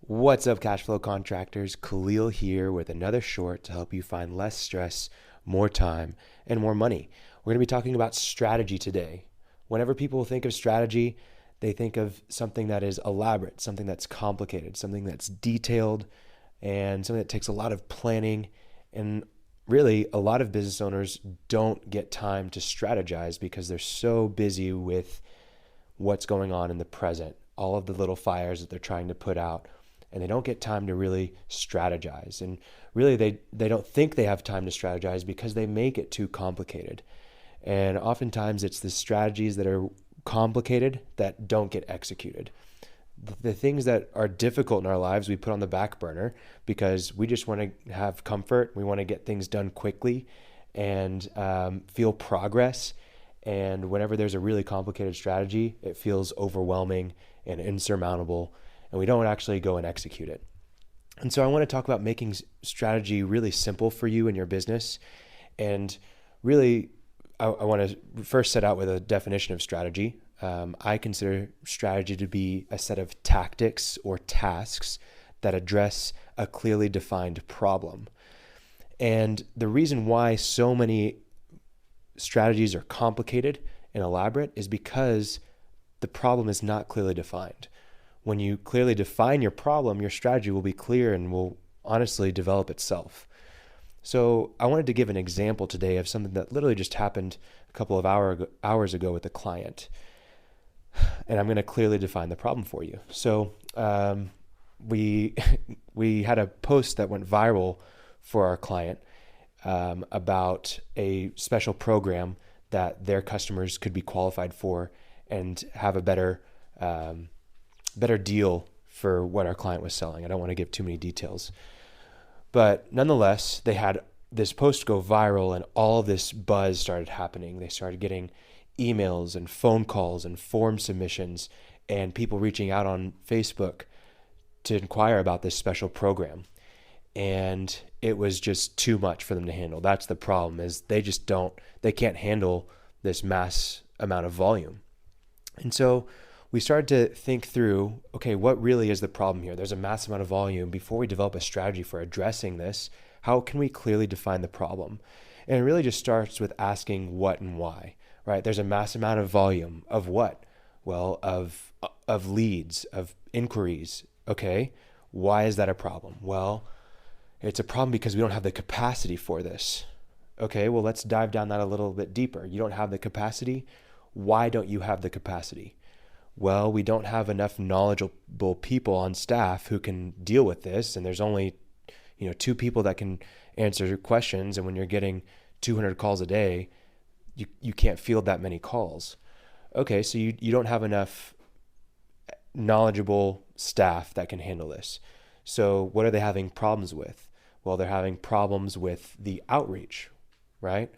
What's up, cash flow contractors? Khalil here with another short to help you find less stress, more time, and more money. We're going to be talking about strategy today. Whenever people think of strategy, they think of something that is elaborate, something that's complicated, something that's detailed, and something that takes a lot of planning. And really, a lot of business owners don't get time to strategize because they're so busy with what's going on in the present, all of the little fires that they're trying to put out, and they don't get time to really strategize. And really, they don't think they have time to strategize because they make it too complicated. And oftentimes it's the strategies that are complicated that don't get executed. The things that are difficult in our lives we put on the back burner because we just want to have comfort. We want to get things done quickly and feel progress. And whenever there's a really complicated strategy, it feels overwhelming and insurmountable, and we don't actually go and execute it. And so I want to talk about making strategy really simple for you and your business. And really, I want to first set out with a definition of strategy. I consider strategy to be a set of tactics or tasks that address a clearly defined problem. And the reason why so many strategies are complicated and elaborate is because the problem is not clearly defined. When you clearly define your problem, your strategy will be clear and will honestly develop itself. So I wanted to give an example today of something that literally just happened a couple of hours ago with a client. And I'm going to clearly define the problem for you. So we had a post that went viral for our client about a special program that their customers could be qualified for and have a better deal for what our client was selling. I don't want to give too many details. But nonetheless, they had this post go viral and all this buzz started happening. They started getting emails and phone calls and form submissions and people reaching out on Facebook to inquire about this special program. And it was just too much for them to handle. That's the problem, is they can't handle this mass amount of volume. And so we started to think through, okay, what really is the problem here? There's a mass amount of volume. Before we develop a strategy for addressing this, how can we clearly define the problem? And it really just starts with asking what and why, right? There's a mass amount of volume of what? Well, of leads, of inquiries. Okay, why is that a problem? Well, it's a problem because we don't have the capacity for this. Okay, well, let's dive down that a little bit deeper. You don't have the capacity. Why don't you have the capacity? Well, we don't have enough knowledgeable people on staff who can deal with this. And there's only, 2 people that can answer your questions. And when you're getting 200 calls a day, you can't field that many calls. Okay, so you don't have enough knowledgeable staff that can handle this. So what are they having problems with? Well, they're having problems with the outreach, right?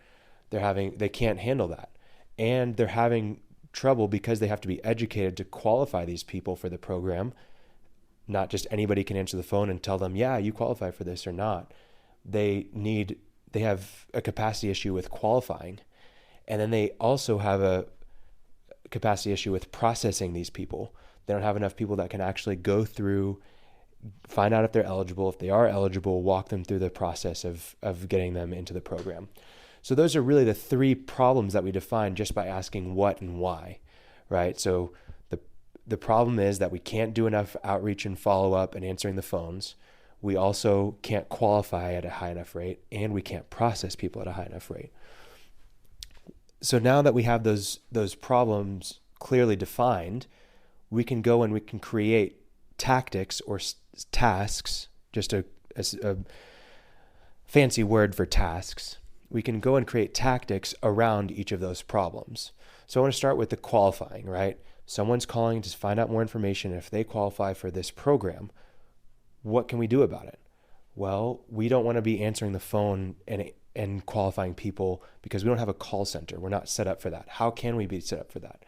They can't handle that. And they're having trouble because they have to be educated to qualify these people for the program. Not just anybody can answer the phone and tell them, yeah, you qualify for this or not. They have a capacity issue with qualifying. And then they also have a capacity issue with processing these people. They don't have enough people that can actually go through, find out if they're eligible. If they are eligible, walk them through the process of getting them into the program. So those are really the 3 problems that we define just by asking what and why, right? So the problem is that we can't do enough outreach and follow-up and answering the phones. We also can't qualify at a high enough rate, and we can't process people at a high enough rate. So now that we have those problems clearly defined, we can go and we can create tactics or tasks, just a fancy word for tasks. We can go and create tactics around each of those problems. So I want to start with the qualifying, right? Someone's calling to find out more information. If they qualify for this program, what can we do about it? Well, we don't want to be answering the phone and qualifying people because we don't have a call center. We're not set up for that. How can we be set up for that?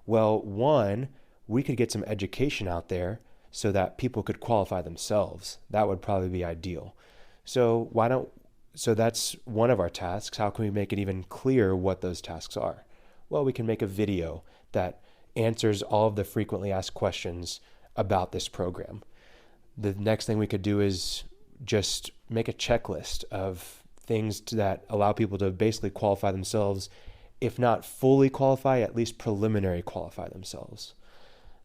Well, one, we could get some education out there so that people could qualify themselves. That would probably be ideal. So that's one of our tasks. How can we make it even clearer what those tasks are? Well, we can make a video that answers all of the frequently asked questions about this program. The next thing we could do is just make a checklist of things that allow people to basically qualify themselves, if not fully qualify, at least preliminary qualify themselves.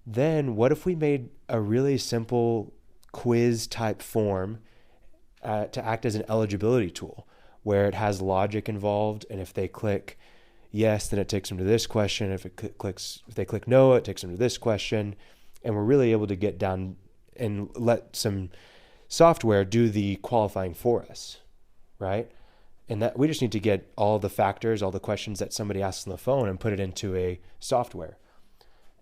Then what if we made a really simple quiz type form to act as an eligibility tool, where it has logic involved, and if they click yes, then it takes them to this question. If they click no, it takes them to this question, and we're really able to get down and let some software do the qualifying for us, right? And that we just need to get all the factors, all the questions that somebody asks on the phone, and put it into a software.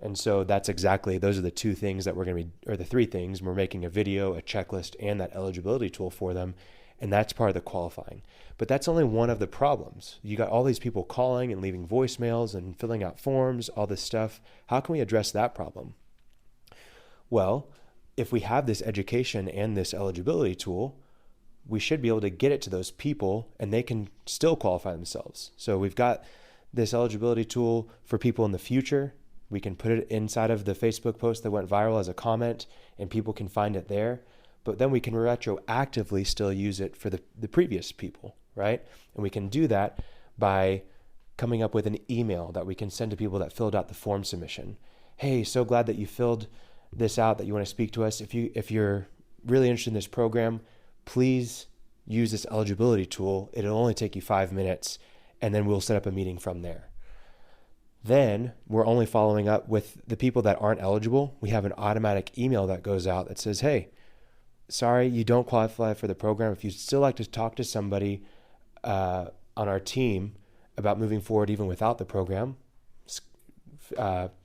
And so those are the two things that or the three things. We're making a video, a checklist, and that eligibility tool for them. And that's part of the qualifying. But that's only one of the problems. You got all these people calling and leaving voicemails and filling out forms, all this stuff. How can we address that problem? Well, if we have this education and this eligibility tool, we should be able to get it to those people and they can still qualify themselves. So we've got this eligibility tool for people in the future. We can put it inside of the Facebook post that went viral as a comment and people can find it there. But then we can retroactively still use it for the previous people, right? And we can do that by coming up with an email that we can send to people that filled out the form submission. Hey, so glad that you filled this out, that you want to speak to us. If you're really interested in this program, please use this eligibility tool. It'll only take you 5 minutes, and then we'll set up a meeting from there. Then we're only following up with the people that aren't eligible. We have an automatic email that goes out that says, hey, sorry, you don't qualify for the program. If you'd still like to talk to somebody on our team about moving forward even without the program,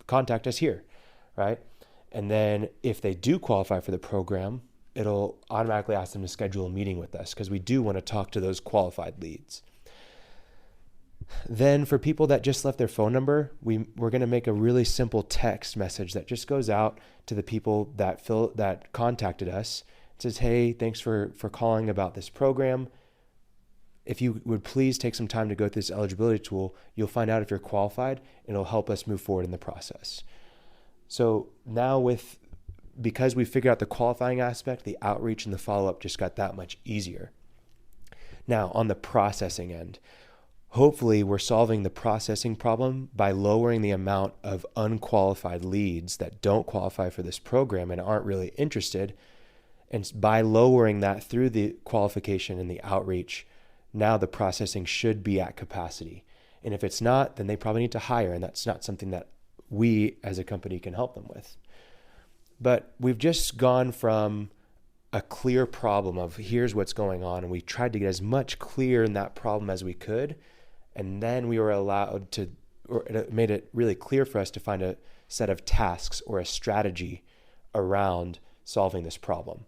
contact us here, right? And then if they do qualify for the program, it'll automatically ask them to schedule a meeting with us because we do want to talk to those qualified leads. Then for people that just left their phone number, we're going to make a really simple text message that just goes out to the people that contacted us. It says, hey, thanks for calling about this program. If you would please take some time to go through this eligibility tool, you'll find out if you're qualified and it'll help us move forward in the process. So now because we figured out the qualifying aspect, the outreach and the follow-up just got that much easier. Now on the processing end, hopefully we're solving the processing problem by lowering the amount of unqualified leads that don't qualify for this program and aren't really interested. And by lowering that through the qualification and the outreach, now the processing should be at capacity. And if it's not, then they probably need to hire, and that's not something that we as a company can help them with. But we've just gone from a clear problem of here's what's going on, and we tried to get as much clear in that problem as we could. And then we were allowed to, or it made it really clear for us to find a set of tasks or a strategy around solving this problem.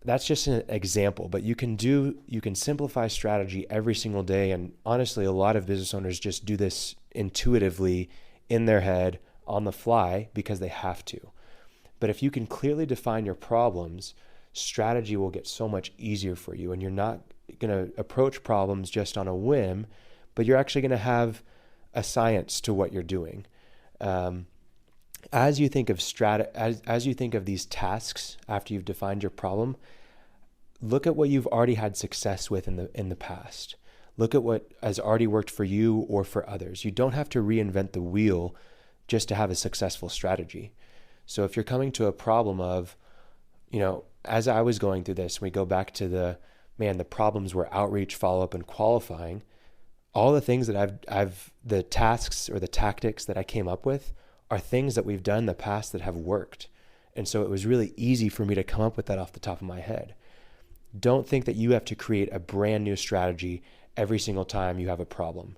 That's just an example, but you can simplify strategy every single day. And honestly, a lot of business owners just do this intuitively in their head on the fly because they have to. But if you can clearly define your problems, strategy will get so much easier for you, and you're not going to approach problems just on a whim, but you're actually going to have a science to what you're doing. As you think of as you think of these tasks after you've defined your problem, look at what you've already had success with in the past. Look at what has already worked for you or for others. You don't have to reinvent the wheel just to have a successful strategy. So if you're coming to a problem of, as I was going through this, we go back to the problems were outreach, follow-up, and qualifying. All the things that the tasks or the tactics that I came up with are things that we've done in the past that have worked. And so it was really easy for me to come up with that off the top of my head. Don't think that you have to create a brand new strategy every single time you have a problem.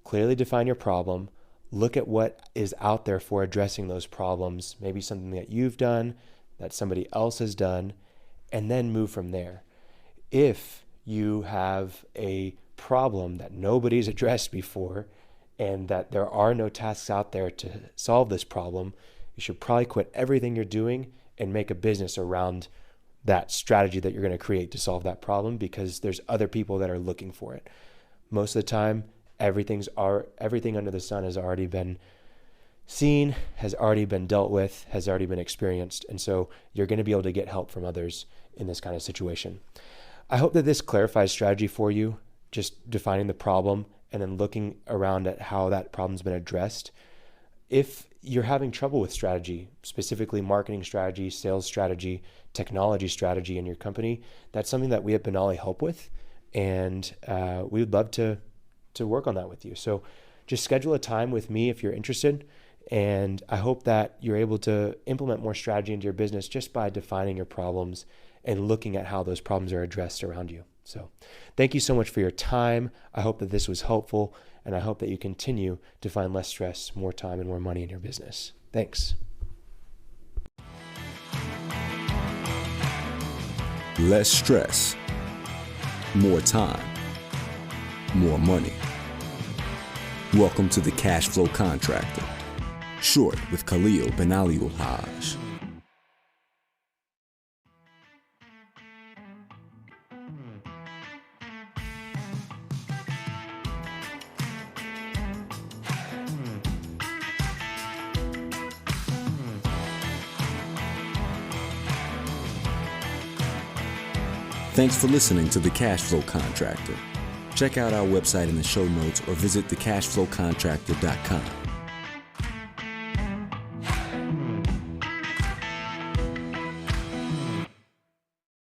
Clearly define your problem. Look at what is out there for addressing those problems, maybe something that you've done, that somebody else has done, and then move from there. If you have a problem that nobody's addressed before and that there are no tasks out there to solve this problem, you should probably quit everything you're doing and make a business around that strategy that you're going to create to solve that problem, because there's other people that are looking for it. Most of the time, everything under the sun has already been seen, has already been dealt with, has already been experienced. And so you're going to be able to get help from others in this kind of situation. I hope that this clarifies strategy for you, just defining the problem and then looking around at how that problem's been addressed. If you're having trouble with strategy, specifically marketing strategy, sales strategy, technology strategy in your company, that's something that we at Benali help with. And we would love to work on that with you. So just schedule a time with me if you're interested. And I hope that you're able to implement more strategy into your business just by defining your problems and looking at how those problems are addressed around you. So thank you so much for your time. I hope that this was helpful, and I hope that you continue to find less stress, more time, and more money in your business. Thanks. Less stress, more time, more money. Welcome to the Cash Flow Contractor, short with Khalil Benali Haj. Thanks for listening to The Cash Flow Contractor. Check out our website in the show notes or visit thecashflowcontractor.com.